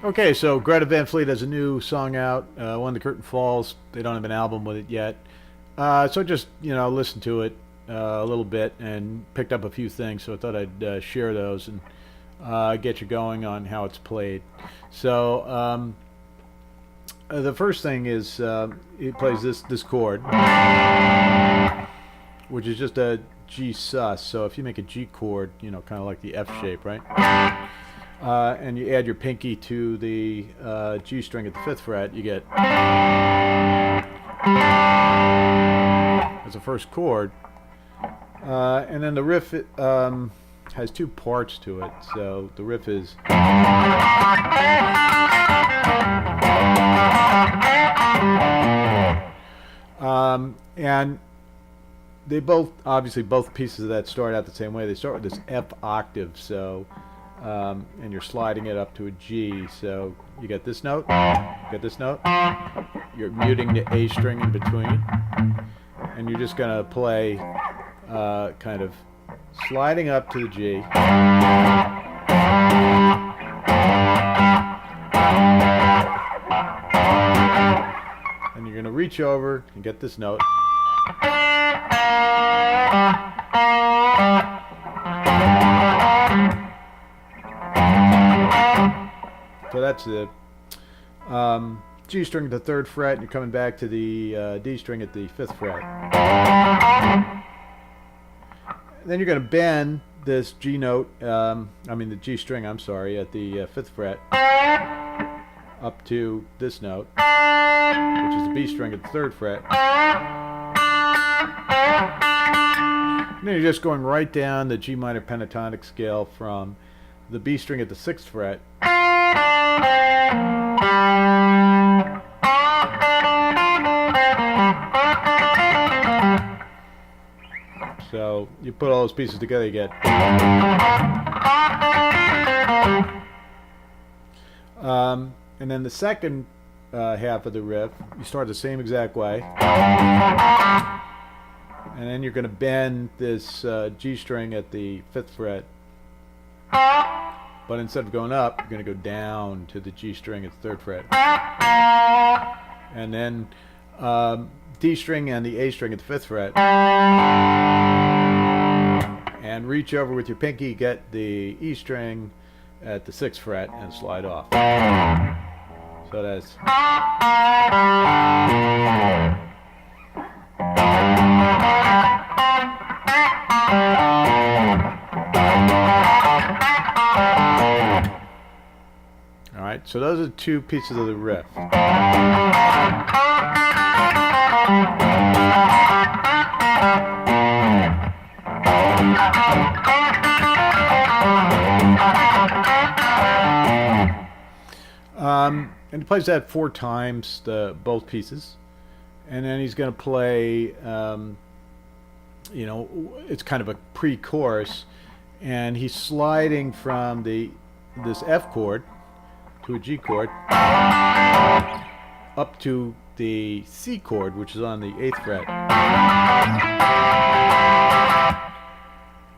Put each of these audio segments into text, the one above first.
Okay, so Greta Van Fleet has a new song out, When the Curtain Falls. They don't have an album with it yet. So just, listened to it a little bit and picked up a few things, so I thought I'd share those and get you going on how it's played. So the first thing is it plays this chord, which is just a G sus. So if you make a G chord, kind of like the F shape, right? And you add your pinky to the G string at the 5th fret, you get as a first chord. And then the riff has two parts to it. So the riff is and they both, obviously both pieces of that start out the same way. They start with this F octave, so and you're sliding it up to a G. So you get this note, you're muting the A string in between, and you're just gonna play kind of sliding up to the G, and you're gonna reach over and get this note. So that's the G string at the 3rd fret, and you're coming back to the D string at the 5th fret. Then you're going to bend this G note, the G string, at the 5th fret up to this note, which is the B string at the 3rd fret. And then you're just going right down the G minor pentatonic scale from the B string at the 6th fret so you put all those pieces together, you get and then the second half of the riff, you start the same exact way, and then you're going to bend this G string at the 5th fret, but instead of going up, you're going to go down to the G string at the 3rd fret, and then D string and the A string at the 5th fret, and reach over with your pinky, get the E string at the 6th fret, and slide off. So that's alright, so those are two pieces of the riff. And he plays that 4 times, both pieces, and then he's going to play it's kind of a pre-chorus, and he's sliding from this F chord to a G chord up to the C chord, which is on the 8th fret.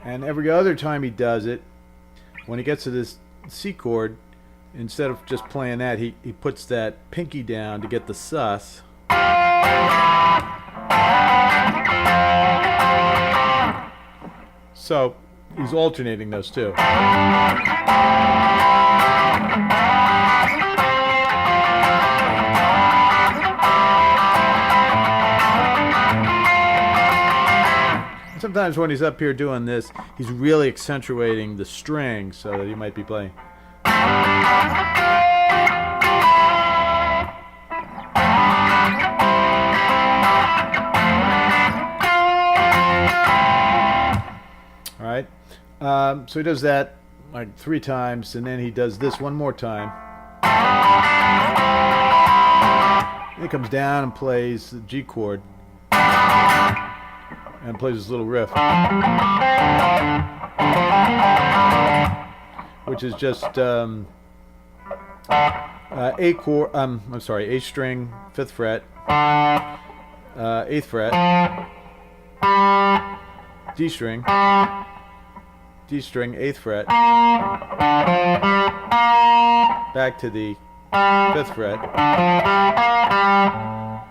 And every other time he does it, when he gets to this C chord, instead of just playing that, he puts that pinky down to get the sus. So he's alternating those two. Sometimes when he's up here doing this, he's really accentuating the string, so that he might be playing. Alright, so he does that like 3 times, and then he does this one more time. Then he comes down and plays the G chord and plays this little riff, which is just A chord. A string, 5th fret, 8th fret, D string, 8th fret, back to the 5th fret,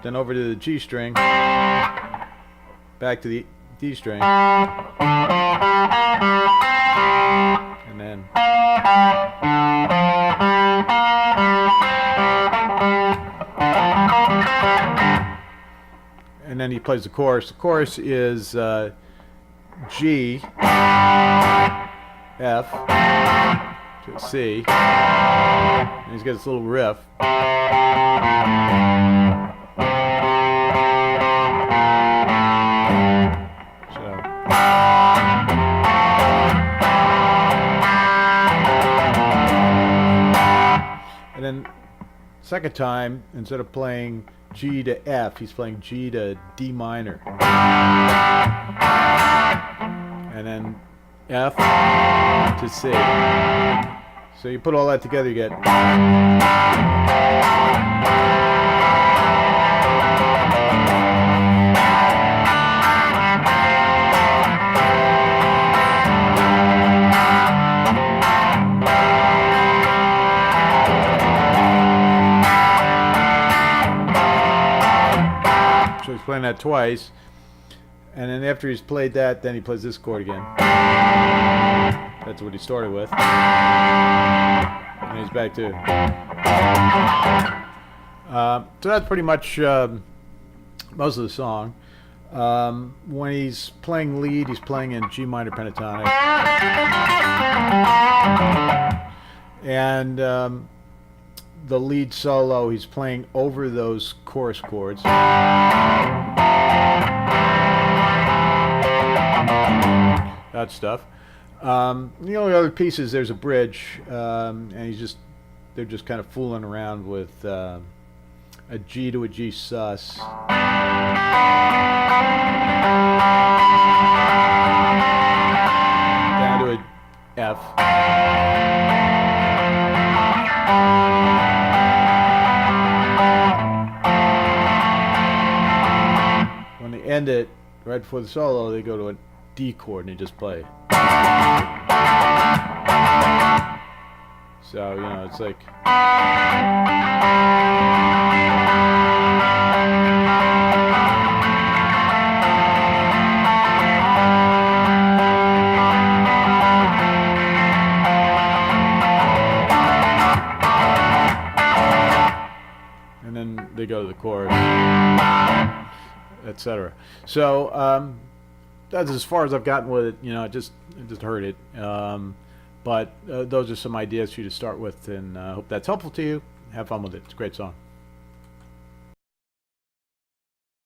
then over to the G string, back to the D string, and then he plays the chorus. The chorus is G, F to C, and he's got this little riff. And then second time, instead of playing G to F, he's playing G to D minor. And then F to C. So you put all that together, you get. So he's playing that twice, and then after he's played that, then he plays this chord again. That's what he started with, and he's back to. So that's pretty much most of the song. When he's playing lead, he's playing in G minor pentatonic, and the lead solo, he's playing over those chorus chords. That stuff. The only other pieces, there's a bridge, and they're just kind of fooling around with a G to a G sus. Down to a F. When they end it, right before the solo, they go to a D chord and they just play. So, you know, it's like. And then they go to the chorus, etc. So that's as far as I've gotten with it. You know, I just heard it. But those are some ideas for you to start with, and I hope that's helpful to you. Have fun with it. It's a great song.